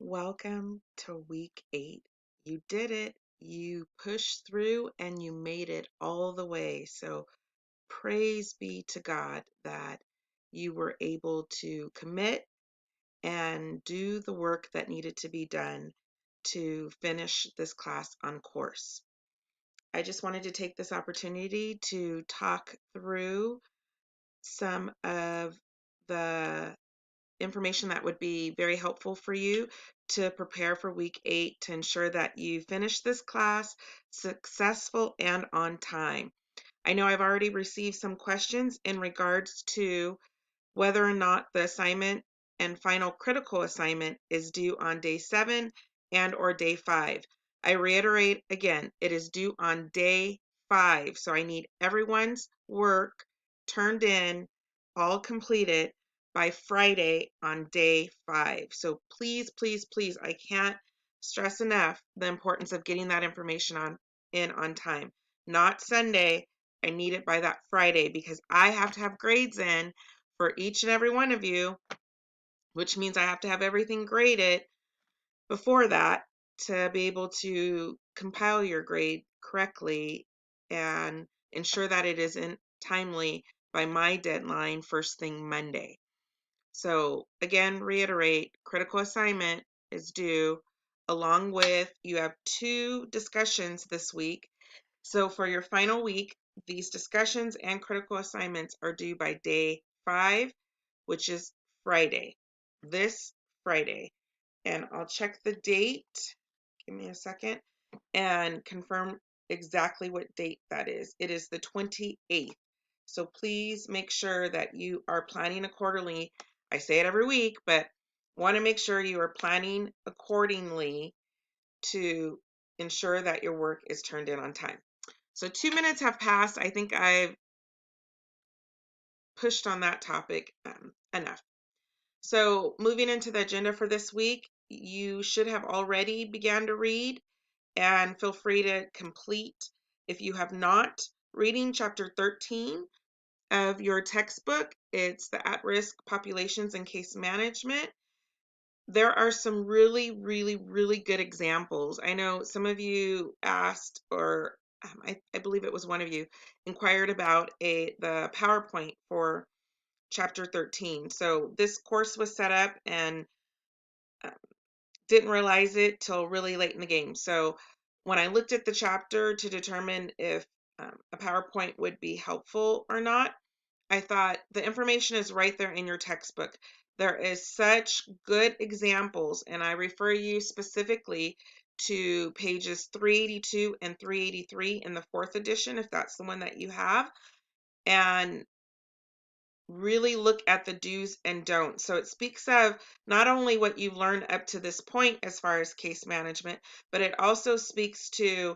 Welcome to week 8. You did it. You pushed through and you made it all the way. So praise be to God that you were able to commit and do the work that needed to be done to finish this class on course. I just wanted to take this opportunity to talk through some of the information that would be very helpful for you to prepare for week 8 to ensure that you finish this class successful and on time. I know I've already received some questions in regards to whether or not the assignment and final critical assignment is due on day 7 and or day 5. I reiterate again, it is due on day 5. So I need everyone's work turned in, all completed by Friday on day 5. So please, please, please, I can't stress enough the importance of getting that information on time. Not Sunday. I need it by that Friday because I have to have grades in for each and every one of you, which means I have to have everything graded before that to be able to compile your grade correctly and ensure that it is in timely by my deadline first thing Monday. So again, reiterate, critical assignment is due along with, you have 2 discussions this week. So for your final week, these discussions and critical assignments are due by day 5, which is Friday, this Friday. And I'll check the date. Give me a second and confirm exactly what date that is. It is the 28th. So please make sure that you are planning accordingly. I say it every week, but want to make sure you are planning accordingly to ensure that your work is turned in on time. So 2 minutes have passed. I think I've pushed on that topic enough. So moving into the agenda for this week, you should have already began to read and feel free to complete if you have not. Reading chapter 13 of your textbook, it's the at-risk populations and case management. There are some really, really, really good examples. I know some of you asked, or I believe it was one of you, inquired about the PowerPoint for chapter 13. So this course was set up and uh, didn't realize it till really late in the game. So when I looked at the chapter to determine if a PowerPoint would be helpful or not, I thought the information is right there in your textbook. There is such good examples, and I refer you specifically to pages 382 and 383 in the 4th edition, if that's the one that you have, and really look at the do's and don'ts. So it speaks of not only what you've learned up to this point as far as case management, but it also speaks to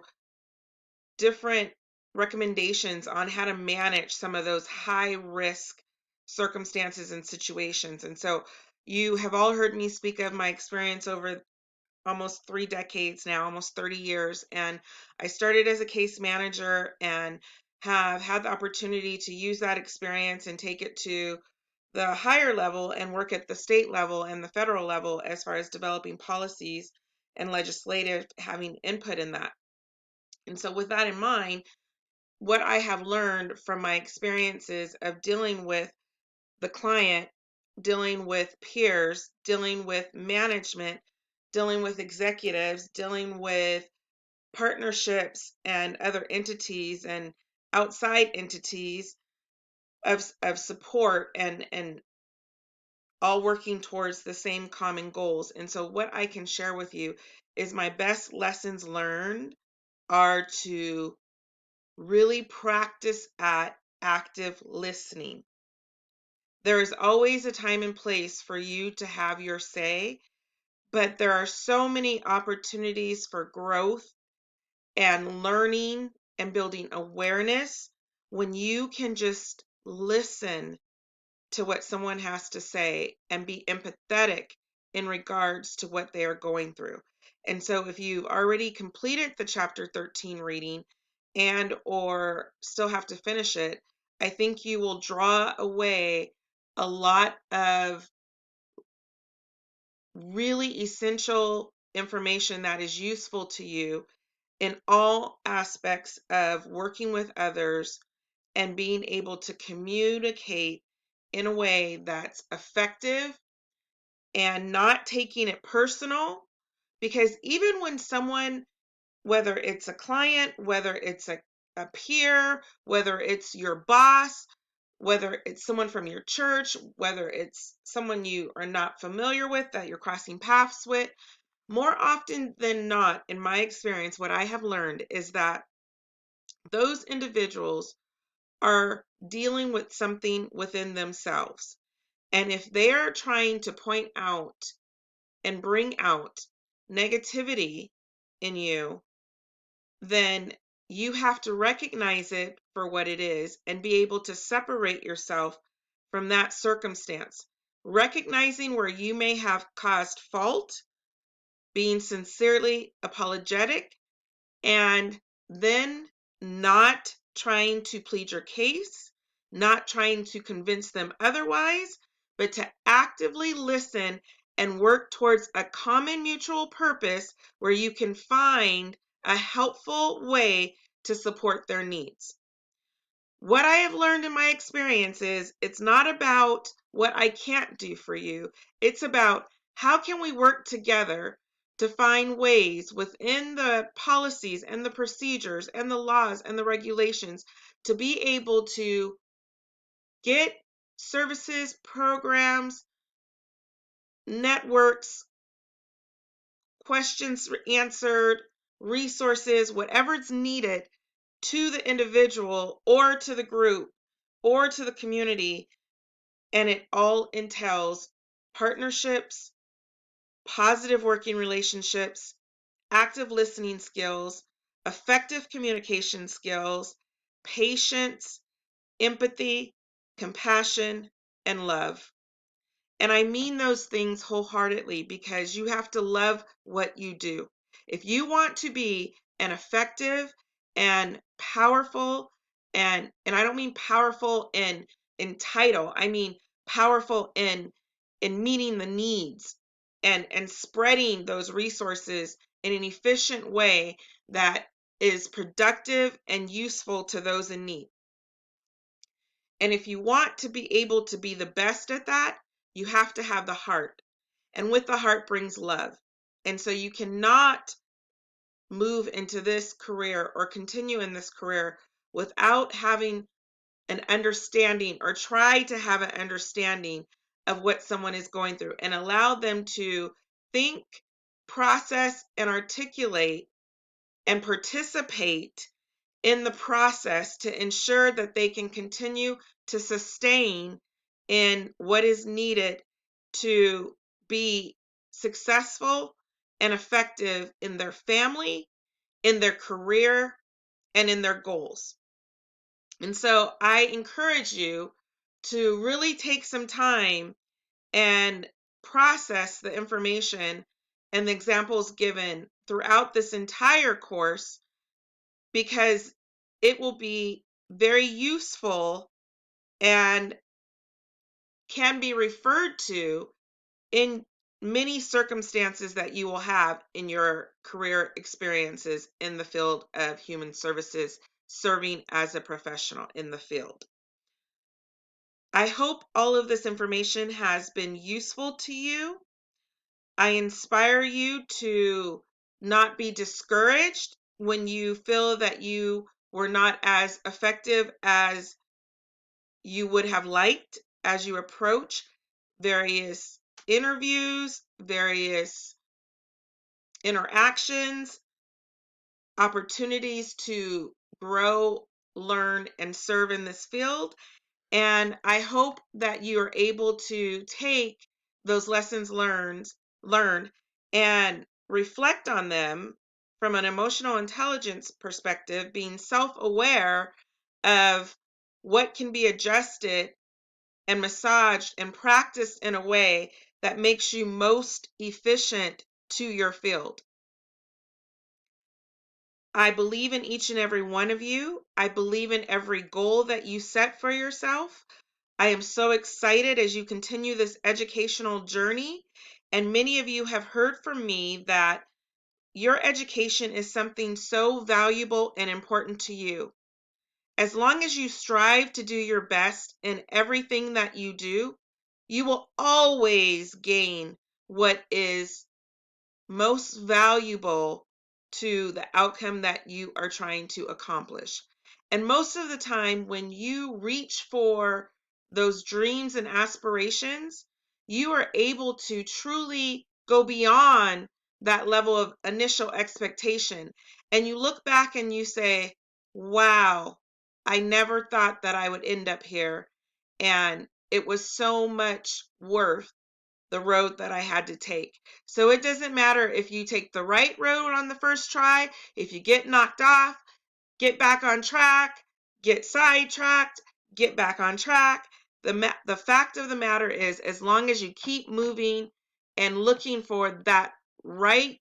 different recommendations on how to manage some of those high risk circumstances and situations. And so you have all heard me speak of my experience over almost 3 decades now, almost 30 years. And I started as a case manager and have had the opportunity to use that experience and take it to the higher level and work at the state level and the federal level as far as developing policies and legislative having input in that. And so with that in mind, what I have learned from my experiences of dealing with the client, dealing with peers, dealing with management, dealing with executives, dealing with partnerships and other entities and outside entities of support and all working towards the same common goals. And so what I can share with you is my best lessons learned are to really practice at active listening. There is always a time and place for you to have your say, but there are so many opportunities for growth and learning and building awareness when you can just listen to what someone has to say and be empathetic in regards to what they are going through. And so if you've already completed the chapter 13 reading and or still have to finish it, I think you will draw away a lot of really essential information that is useful to you in all aspects of working with others and being able to communicate in a way that's effective and not taking it personal. Because even when someone, whether it's a client, whether it's a peer, whether it's your boss, whether it's someone from your church, whether it's someone you are not familiar with that you're crossing paths with, more often than not, in my experience, what I have learned is that those individuals are dealing with something within themselves. And if they're trying to point out and bring out negativity in you, then you have to recognize it for what it is and be able to separate yourself from that circumstance. Recognizing where you may have caused fault, being sincerely apologetic, and then not trying to plead your case, not trying to convince them otherwise, but to actively listen and work towards a common mutual purpose where you can find a helpful way to support their needs. What I have learned in my experience is it's not about what I can't do for you. It's about how can we work together to find ways within the policies and the procedures and the laws and the regulations to be able to get services, programs, networks, questions answered, resources, whatever's needed to the individual or to the group or to the community. And it all entails partnerships, positive working relationships, active listening skills, effective communication skills, patience, empathy, compassion, and love. And I mean those things wholeheartedly because you have to love what you do. If you want to be an effective and powerful, and I don't mean powerful in title, I mean powerful in meeting the needs and spreading those resources in an efficient way that is productive and useful to those in need. And if you want to be able to be the best at that, you have to have the heart. And with the heart brings love. And so you cannot move into this career or continue in this career without having an understanding or try to have an understanding of what someone is going through and allow them to think, process, and articulate and participate in the process to ensure that they can continue to sustain in what is needed to be successful and effective in their family, in their career, and in their goals. And so I encourage you to really take some time and process the information and the examples given throughout this entire course because it will be very useful and can be referred to in many circumstances that you will have in your career experiences in the field of human services, serving as a professional in the field. I hope all of this information has been useful to you. I inspire you to not be discouraged when you feel that you were not as effective as you would have liked as you approach various interviews, various interactions, opportunities to grow, learn, and serve in this field. And I hope that you are able to take those lessons learned and reflect on them from an emotional intelligence perspective, being self-aware of what can be adjusted and massaged and practiced in a way that makes you most efficient to your field. I believe in each and every one of you. I believe in every goal that you set for yourself. I am so excited as you continue this educational journey, And many of you have heard from me that your education is something so valuable and important to you. As long as you strive to do your best in everything that you do, you will always gain what is most valuable to the outcome that you are trying to accomplish. And most of the time, when you reach for those dreams and aspirations, you are able to truly go beyond that level of initial expectation. And you look back and you say, wow, I never thought that I would end up here. And it was so much worth the road that I had to take. So it doesn't matter if you take the right road on the first try, if you get knocked off, get back on track, get sidetracked, get back on track. The fact of the matter is, as long as you keep moving and looking for that right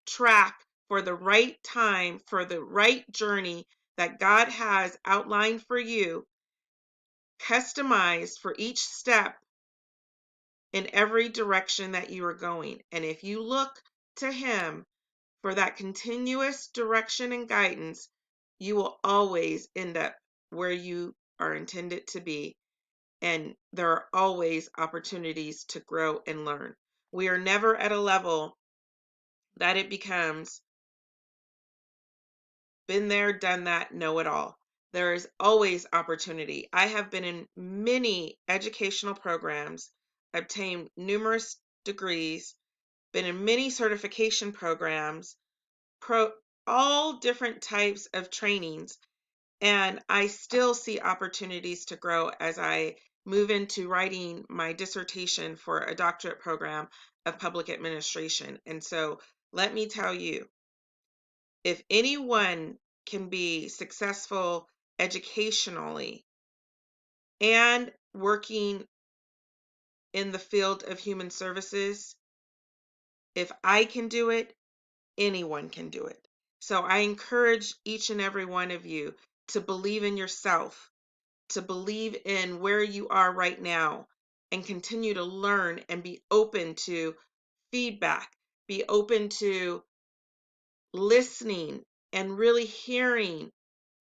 track, for the right time, for the right journey that God has outlined for you, customized for each step in every direction that you are going. And if you look to Him for that continuous direction and guidance, you will always end up where you are intended to be. And there are always opportunities to grow and learn. We are never at a level that it becomes been there, done that, know it all. There is always opportunity. I have been in many educational programs, obtained numerous degrees, been in many certification programs, all different types of trainings, and I still see opportunities to grow as I move into writing my dissertation for a doctorate program of public administration. And so let me tell you, if anyone can be successful educationally and working in the field of human services, if I can do it, anyone can do it. So I encourage each and every one of you to believe in yourself, to believe in where you are right now, and continue to learn and be open to feedback, be open to listening and really hearing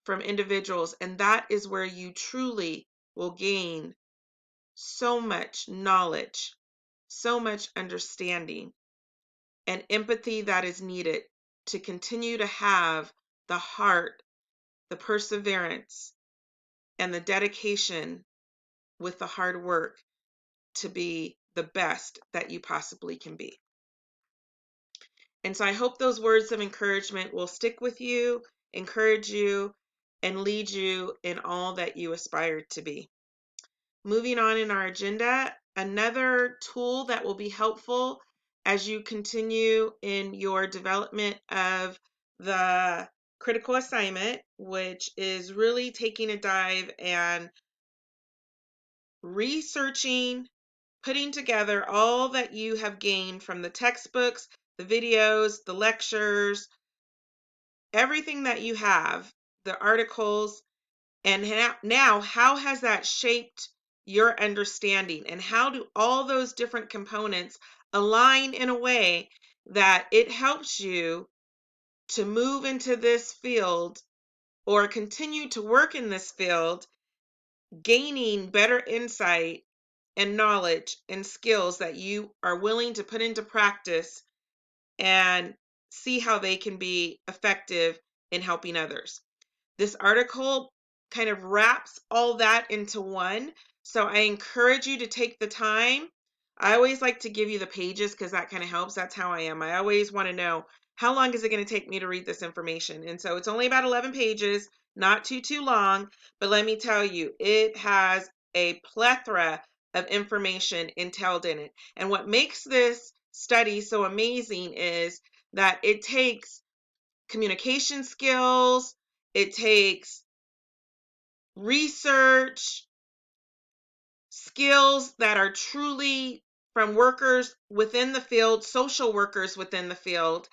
from individuals. And that is where you truly will gain so much knowledge, so much understanding, and empathy that is needed to continue to have the heart, the perseverance, and the dedication with the hard work to be the best that you possibly can be. And so I hope those words of encouragement will stick with you, encourage you, and lead you in all that you aspire to be. Moving on in our agenda, another tool that will be helpful as you continue in your development of the critical assignment, which is really taking a dive and researching, putting together all that you have gained from the textbooks, the videos, the lectures, everything that you have, the articles, and now how has that shaped your understanding, and how do all those different components align in a way that it helps you to move into this field or continue to work in this field, gaining better insight and knowledge and skills that you are willing to put into practice and see how they can be effective in helping others. This article kind of wraps all that into one. So I encourage you to take the time. I always like to give you the pages because that kind of helps. That's how I am. I always want to know, how long is it going to take me to read this information? And so it's only about 11 pages, not too long. But let me tell you, it has a plethora of information entailed in it. And what makes this study so amazing is that it takes communication skills, it takes research, skills that are truly from workers within the field, social workers within the field,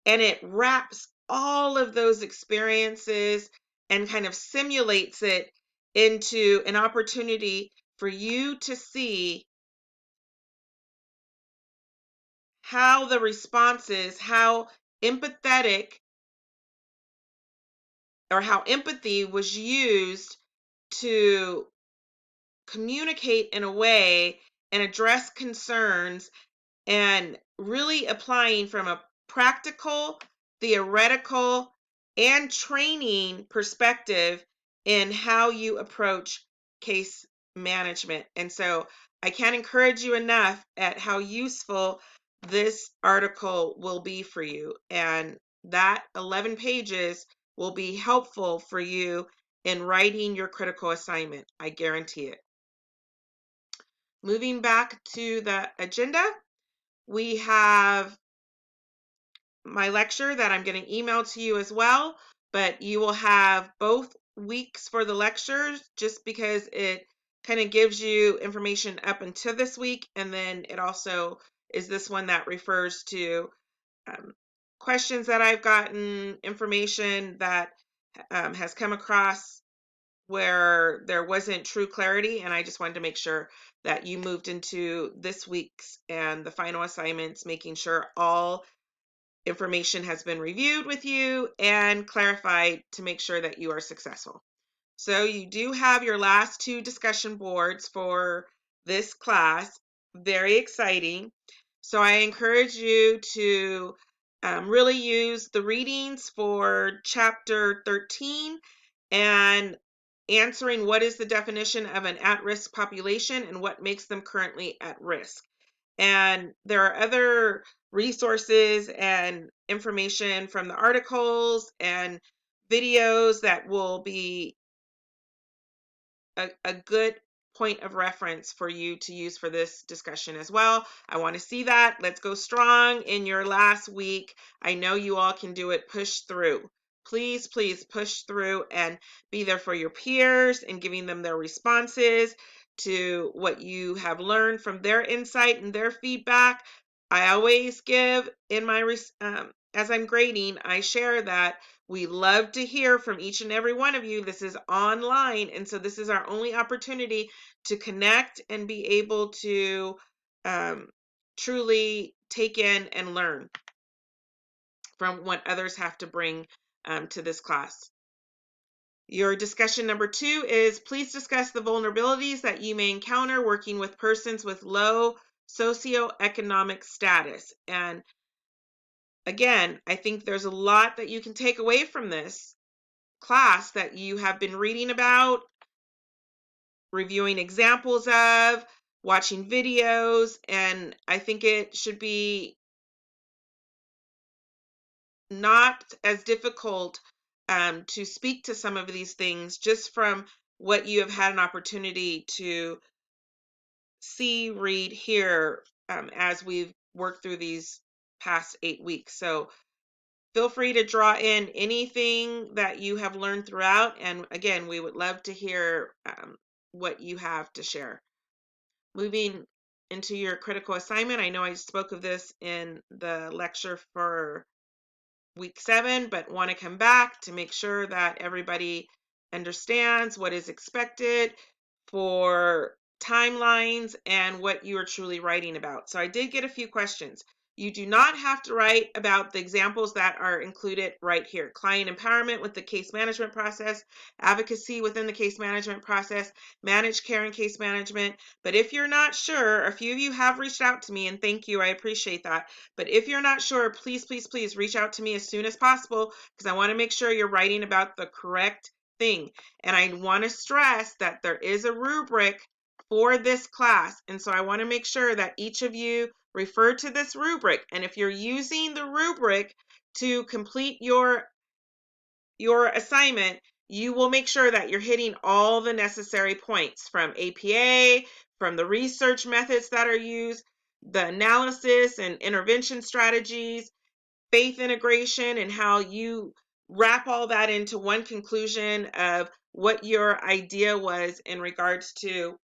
and it wraps all of those experiences and kind of simulates it into an opportunity for you to see how the responses, how empathetic or how empathy was used to communicate in a way and address concerns, and really applying from a practical, theoretical, and training perspective in how you approach case management. And so I can't encourage you enough at how useful this article will be for you. And that 11 pages will be helpful for you in writing your critical assignment. I guarantee it. Moving back to the agenda, we have my lecture that I'm going to email to you as well, but you will have both weeks for the lectures just because it kind of gives you information up until this week, and then it also is this one that refers to questions that I've gotten, information that has come across where there wasn't true clarity, and I just wanted to make sure that you moved into this week's and the final assignments, making sure all information has been reviewed with you and clarified to make sure that you are successful. So you do have your last 2 discussion boards for this class. Very exciting. So I encourage you to really use the readings for chapter 13 and answering what is the definition of an at-risk population and what makes them currently at risk. And there are other resources and information from the articles and videos that will be a good point of reference for you to use for this discussion as well. I want to see that. Let's go strong in your last week. I know you all can do it. Push through. Please, please push through and be there for your peers and giving them their responses to what you have learned from their insight and their feedback. I always give in my, as I'm grading, I share that we love to hear from each and every one of you. This is online, and so this is our only opportunity to connect and be able to truly take in and learn from what others have to bring to this class. Your discussion number 2 is please discuss the vulnerabilities that you may encounter working with persons with low socioeconomic status. And again, I think there's a lot that you can take away from this class that you have been reading about, reviewing examples of, watching videos, and I think it should be not as difficult to speak to some of these things just from what you have had an opportunity to see, read, hear as we've worked through these past 8 weeks. So feel free to draw in anything that you have learned throughout. And again, we would love to hear what you have to share. Moving into your critical assignment, I know I spoke of this in the lecture for week 7, but want to come back to make sure that everybody understands what is expected for timelines and what you are truly writing about. So I did get a few questions. You do not have to write about the examples that are included right here. Client empowerment with the case management process, advocacy within the case management process, managed care and case management. But if you're not sure, a few of you have reached out to me, and thank you, I appreciate that. But if you're not sure, please, please, please reach out to me as soon as possible because I want to make sure you're writing about the correct thing. And I want to stress that there is a rubric for this class. And so I want to make sure that each of you refer to this rubric. And if you're using the rubric to complete your assignment, you will make sure that you're hitting all the necessary points from APA, from the research methods that are used, the analysis and intervention strategies, faith integration, and how you wrap all that into one conclusion of what your idea was in regards to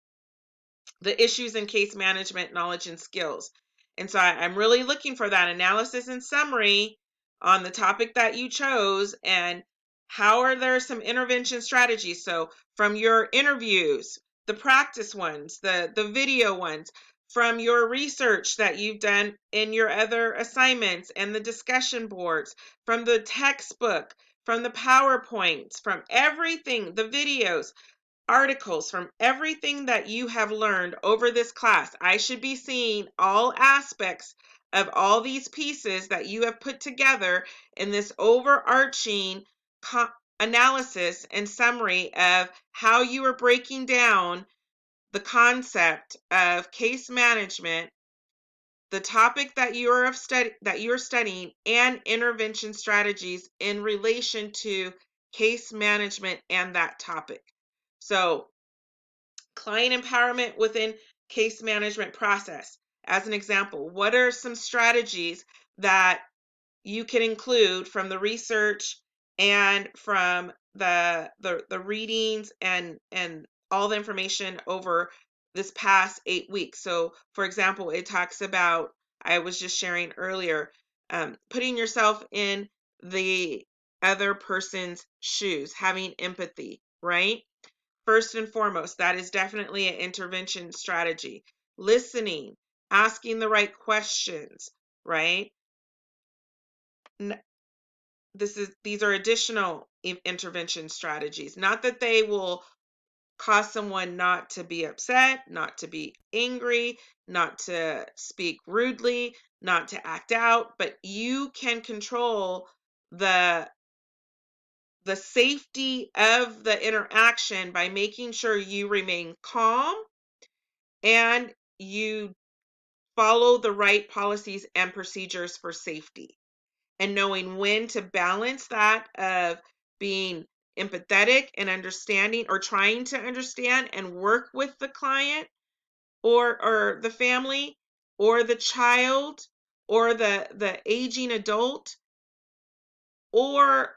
the issues in case management knowledge and skills. And so I'm really looking for that analysis and summary on the topic that you chose and how are there some intervention strategies. So from your interviews, the practice ones, the video ones, from your research that you've done in your other assignments and the discussion boards, from the textbook, from the PowerPoints, from everything, the videos, articles, from everything that you have learned over this class. I should be seeing all aspects of all these pieces that you have put together in this overarching analysis and summary of how you are breaking down the concept of case management, the topic that you're studying, and intervention strategies in relation to case management and that topic. So, client empowerment within case management process. As an example, what are some strategies that you can include from the research and from the readings and all the information over this past 8 weeks? So, for example, it talks about, I was just sharing earlier, putting yourself in the other person's shoes, having empathy, right? First and foremost, that is definitely an intervention strategy. Listening, asking the right questions, right? These are additional intervention strategies. Not that they will cause someone not to be upset, not to be angry, not to speak rudely, not to act out, but you can control the safety of the interaction by making sure you remain calm and you follow the right policies and procedures for safety, and knowing when to balance that of being empathetic and understanding, or trying to understand and work with the client or the family or the child or the aging adult, or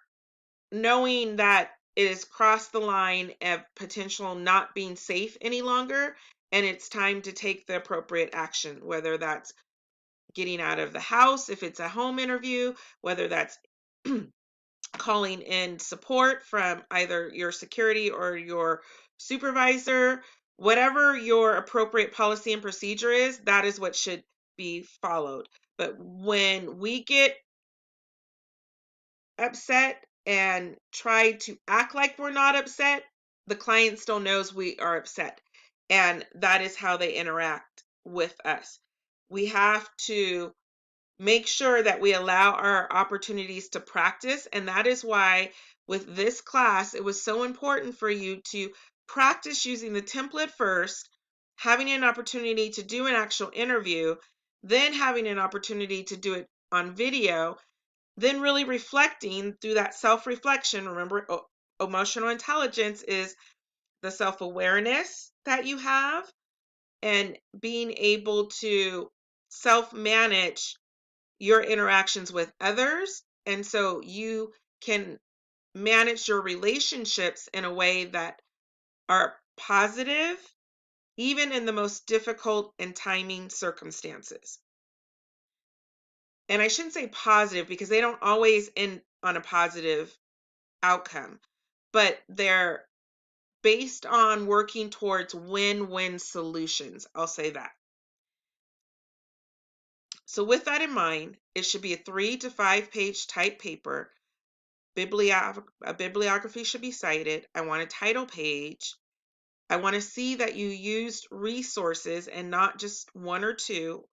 knowing that it has crossed the line of potential not being safe any longer, and it's time to take the appropriate action, whether that's getting out of the house if it's a home interview, whether that's calling in support from either your security or your supervisor. Whatever your appropriate policy and procedure is, that is what should be followed. But when we get upset and try to act like we're not upset, the client still knows we are upset. And that is how they interact with us. We have to make sure that we allow our opportunities to practice. And that is why with this class, it was so important for you to practice using the template first, having an opportunity to do an actual interview, then having an opportunity to do it on video, then really reflecting through that self-reflection. Remember, emotional intelligence is the self-awareness that you have and being able to self-manage your interactions with others. And so you can manage your relationships in a way that are positive, even in the most difficult and timing circumstances. And I shouldn't say positive because they don't always end on a positive outcome, but they're based on working towards win-win solutions. I'll say that. So with that in mind, it should be a 3 to 5 page type paper. A bibliography should be cited. I want a title page. I want to see that you used resources and not just one or two,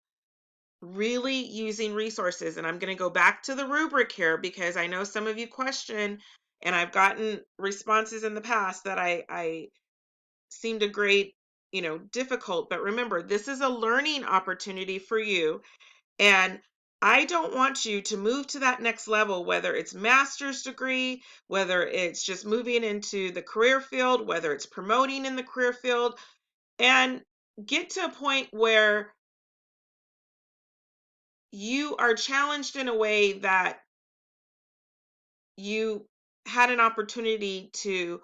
really using resources. And I'm going to go back to the rubric here because I know some of you question, and I've gotten responses in the past that I seemed a great, difficult. But remember, this is a learning opportunity for you. And I don't want you to move to that next level, whether it's master's degree, whether it's just moving into the career field, whether it's promoting in the career field, and get to a point where you are challenged in a way that you had an opportunity to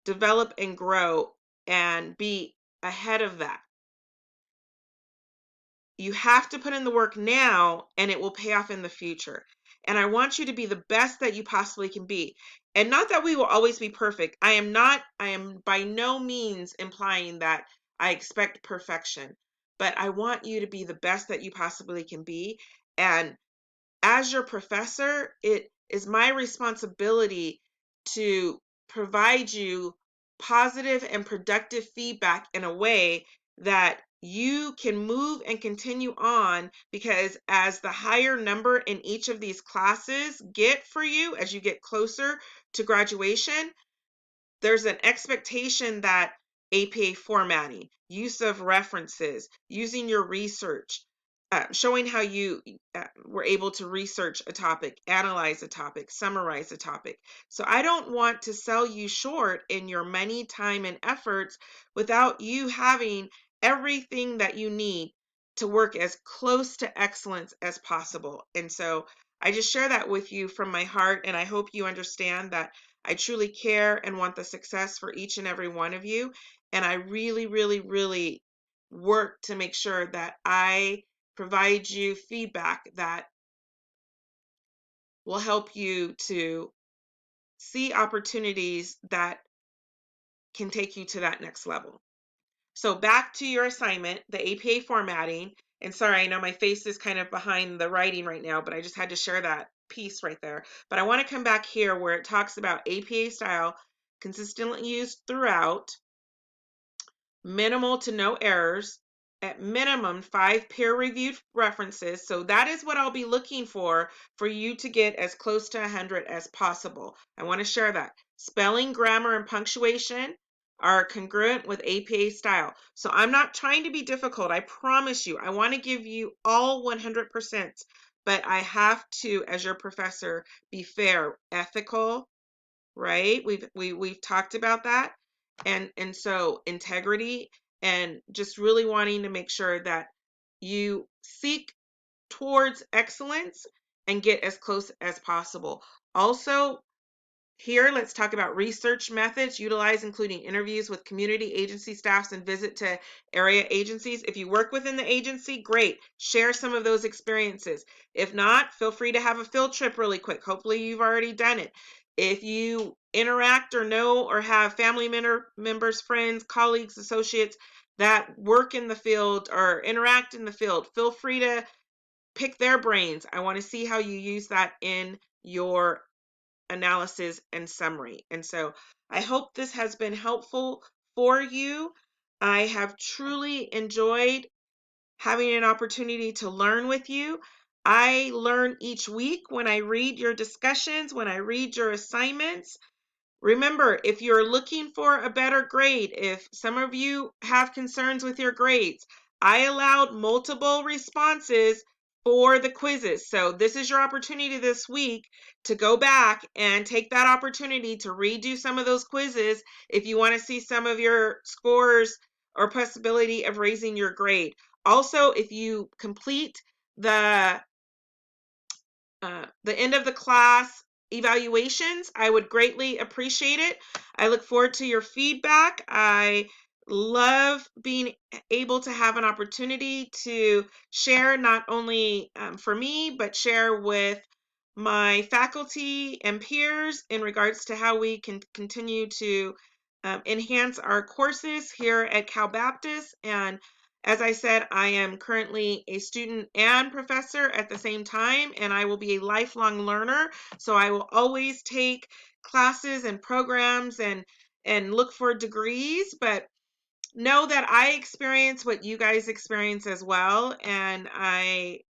develop and grow and be ahead of that. You have to put in the work now and it will pay off in the future. And I want you to be the best that you possibly can be. And not that we will always be perfect. I am by no means implying that I expect perfection. but I want you to be the best that you possibly can be. And as your professor, it is my responsibility to provide you positive and productive feedback in a way that you can move and continue on, because as the higher number in each of these classes get for you as you get closer to graduation, there's an expectation that APA formatting, use of references, using your research, showing how you were able to research a topic, analyze a topic, summarize a topic. So I don't want to sell you short in your money, time, and efforts without you having everything that you need to work as close to excellence as possible. And so I just share that with you from my heart, and I hope you understand that I truly care and want the success for each and every one of you. And I really, really, really work to make sure that I provide you feedback that will help you to see opportunities that can take you to that next level. So back to your assignment, the APA formatting. And sorry, I know my face is kind of behind the writing right now, but I just had to share that piece right there. But I want to come back here where it talks about APA style consistently used throughout, minimal to no errors, at minimum 5 peer-reviewed references. So that is what I'll be looking for you to get as close to 100 as possible. I want to share that. Spelling, grammar, and punctuation are congruent with APA style. So I'm not trying to be difficult. I promise you, I want to give you all 100%, but I have to, as your professor, be fair, ethical, right? We've talked about that. And so integrity, and just really wanting to make sure that you seek towards excellence and get as close as possible. Also, here, let's talk about research methods utilized, including interviews with community agency staffs and visit to area agencies. If you work within the agency, great. Share some of those experiences. If not, feel free to have a field trip really quick. Hopefully, you've already done it. If you interact or know or have family members, friends, colleagues, associates that work in the field or interact in the field, feel free to pick their brains. I want to see how you use that in your analysis and summary. And so I hope this has been helpful for you. I have truly enjoyed having an opportunity to learn with you. I learn each week when I read your discussions, when I read your assignments. Remember, if you're looking for a better grade, if some of you have concerns with your grades, I allowed multiple responses for the quizzes. So this is your opportunity this week to go back and take that opportunity to redo some of those quizzes if you want to see some of your scores or possibility of raising your grade. Also, if you complete the end of the class evaluations, I would greatly appreciate it. I look forward to your feedback. I love being able to have an opportunity to share, not only for me, but share with my faculty and peers in regards to how we can continue to enhance our courses here at Cal Baptist. And as I said, I am currently a student and professor at the same time, and I will be a lifelong learner. So I will always take classes and programs and look for degrees, but know that I experience what you guys experience as well. And I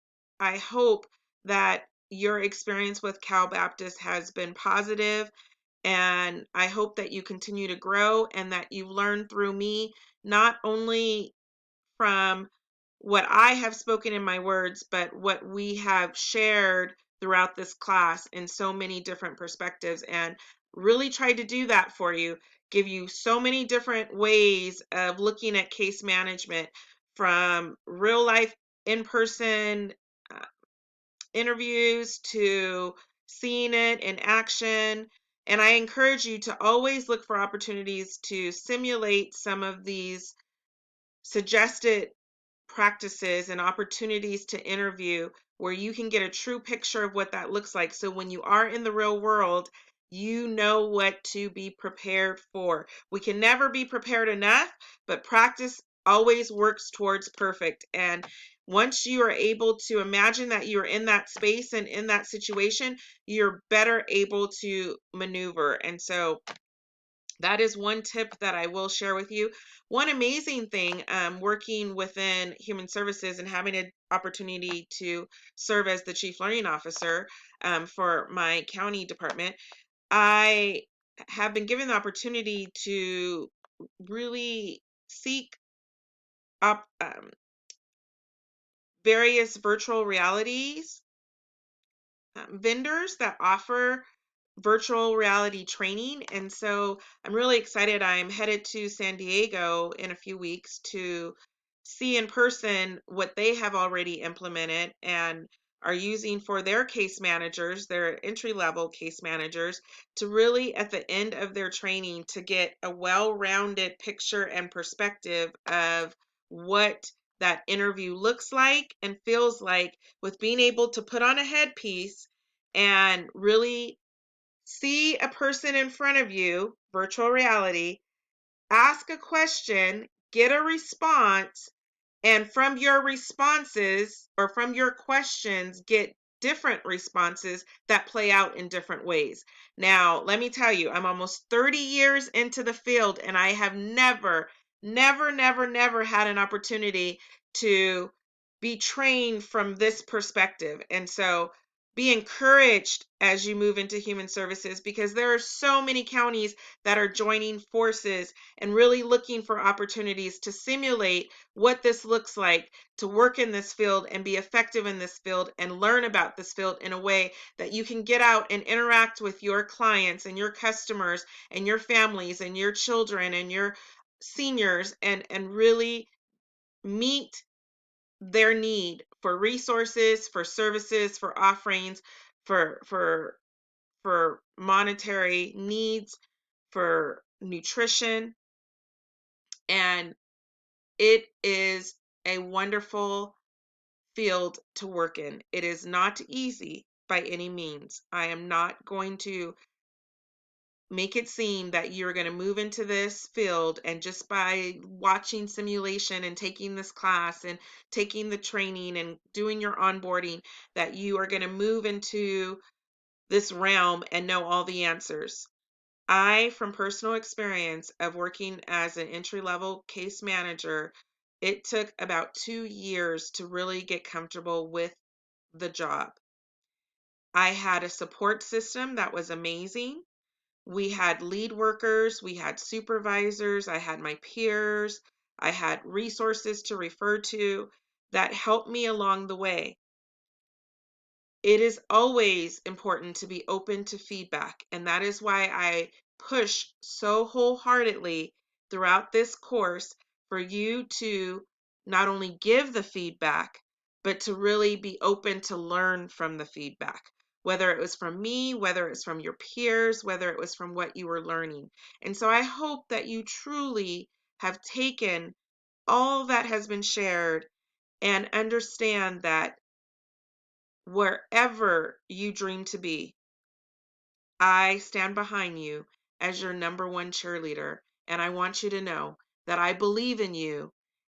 hope that your experience with Cal Baptist has been positive, and I hope that you continue to grow and that you learn through me, not only from what I have spoken in my words, but what we have shared throughout this class in so many different perspectives, and really tried to do that for you, give you so many different ways of looking at case management, from real life in-person uh, interviews to seeing it in action. And I encourage you to always look for opportunities to simulate some of these suggested practices and opportunities to interview, where you can get a true picture of what that looks like. So when you are in the real world, you know what to be prepared for. We can never be prepared enough, but practice always works towards perfect. And once you are able to imagine that you're in that space and in that situation, you're better able to maneuver. And so that is one tip that I will share with you. One amazing thing, working within human services and having an opportunity to serve as the chief learning officer for my county department, I have been given the opportunity to really seek up various virtual realities vendors that offer virtual reality training. And so I'm really excited. I'm headed to San Diego in a few weeks to see in person what they have already implemented and are using for their case managers, their entry level case managers, to really at the end of their training to get a well-rounded picture and perspective of what that interview looks like and feels like, with being able to put on a headpiece and really see a person in front of you, virtual reality, ask a question, get a response, and from your responses or from your questions, get different responses that play out in different ways. Now, let me tell you, I'm almost 30 years into the field and I have never had an opportunity to be trained from this perspective. And so be encouraged as you move into human services, because there are so many counties that are joining forces and really looking for opportunities to simulate what this looks like to work in this field and be effective in this field and learn about this field in a way that you can get out and interact with your clients and your customers and your families and your children and your seniors and really meet their need for resources, for services, for offerings, for monetary needs, for nutrition. And it is a wonderful field to work in. It is not easy by any means. I am not going to make it seem that you're going to move into this field and just by watching simulation and taking this class and taking the training and doing your onboarding, that you are going to move into this realm and know all the answers. I, from personal experience of working as an entry level case manager, it took about 2 years to really get comfortable with the job. I had a support system that was amazing. We had lead workers, we had supervisors, I had my peers, I had resources to refer to that helped me along the way. It is always important to be open to feedback, and that is why I push so wholeheartedly throughout this course for you to not only give the feedback, but to really be open to learn from the feedback, whether it was from me, whether it's from your peers, whether it was from what you were learning. And so I hope that you truly have taken all that has been shared and understand that wherever you dream to be, I stand behind you as your number one cheerleader. And I want you to know that I believe in you.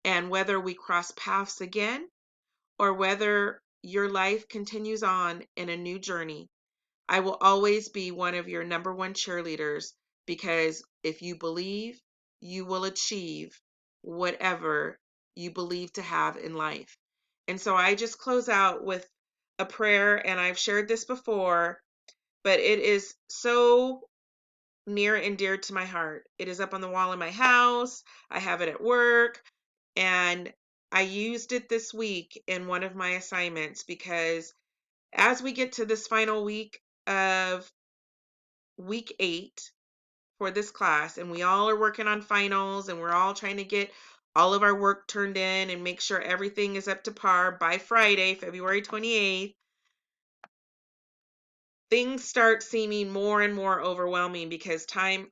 And whether we cross paths again or whether your life continues on in a new journey, I will always be one of your number one cheerleaders, because if you believe, you will achieve whatever you believe to have in life. And so I just close out with a prayer, and I've shared this before, but it is so near and dear to my heart. It is up on the wall in my house. I have it at work, and I used it this week in one of my assignments, because as we get to this final week of week 8 for this class, and we all are working on finals, and we're all trying to get all of our work turned in and make sure everything is up to par by Friday, February 28th, things start seeming more and more overwhelming because time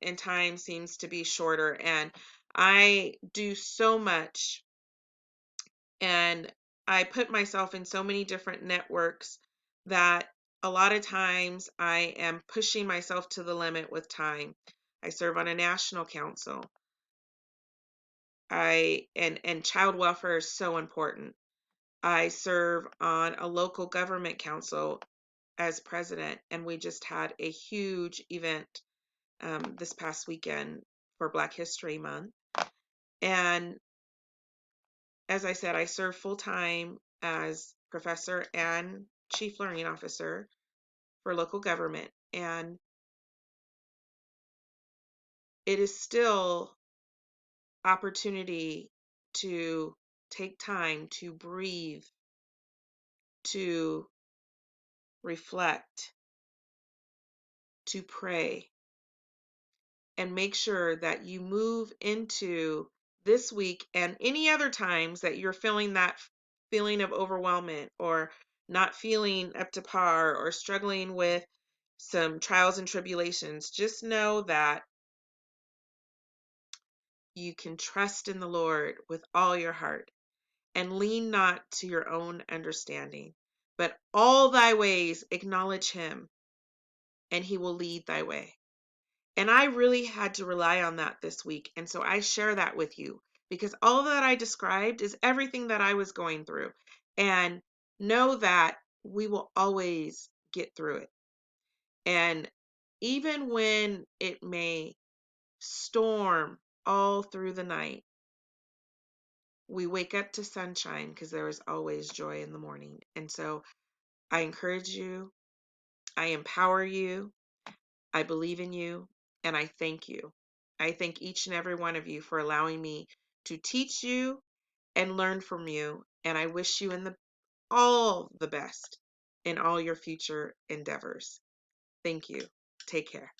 seems to be shorter. And I do so much, and I put myself in so many different networks that a lot of times I am pushing myself to the limit with time. I serve on a national council. And child welfare is so important. I serve on a local government council as president, and we just had a huge event this past weekend for Black History Month. And as I said, I serve full time as professor and chief learning officer for local government. And it is still opportunity to take time to breathe, to reflect, to pray, and make sure that you move into this week and any other times that you're feeling that feeling of overwhelmment or not feeling up to par or struggling with some trials and tribulations. Just know that you can trust in the Lord with all your heart and lean not to your own understanding, but all thy ways acknowledge him, and he will lead thy way. And I really had to rely on that this week. And so I share that with you because all that I described is everything that I was going through. And know that we will always get through it. And even when it may storm all through the night, we wake up to sunshine because there is always joy in the morning. And so I encourage you, I empower you, I believe in you, and I thank you. I thank each and every one of you for allowing me to teach you and learn from you. And I wish you all the best in all your future endeavors. Thank you. Take care.